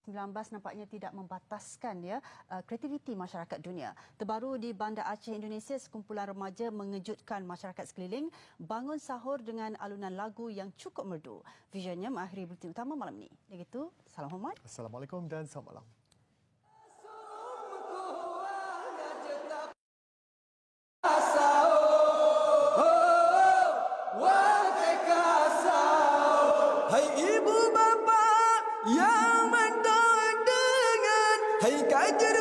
nampaknya tidak membataskan kreativiti masyarakat dunia. Terbaru di Banda Aceh, Indonesia, sekumpulan remaja mengejutkan masyarakat sekeliling bangun sahur dengan alunan lagu yang cukup merdu. Visionya mengakhiri buletin utama malam ini. Begitu, salam hormat. Assalamualaikum dan selamat malam. Hai ibu bapa yang mendoa dengan, hai kajar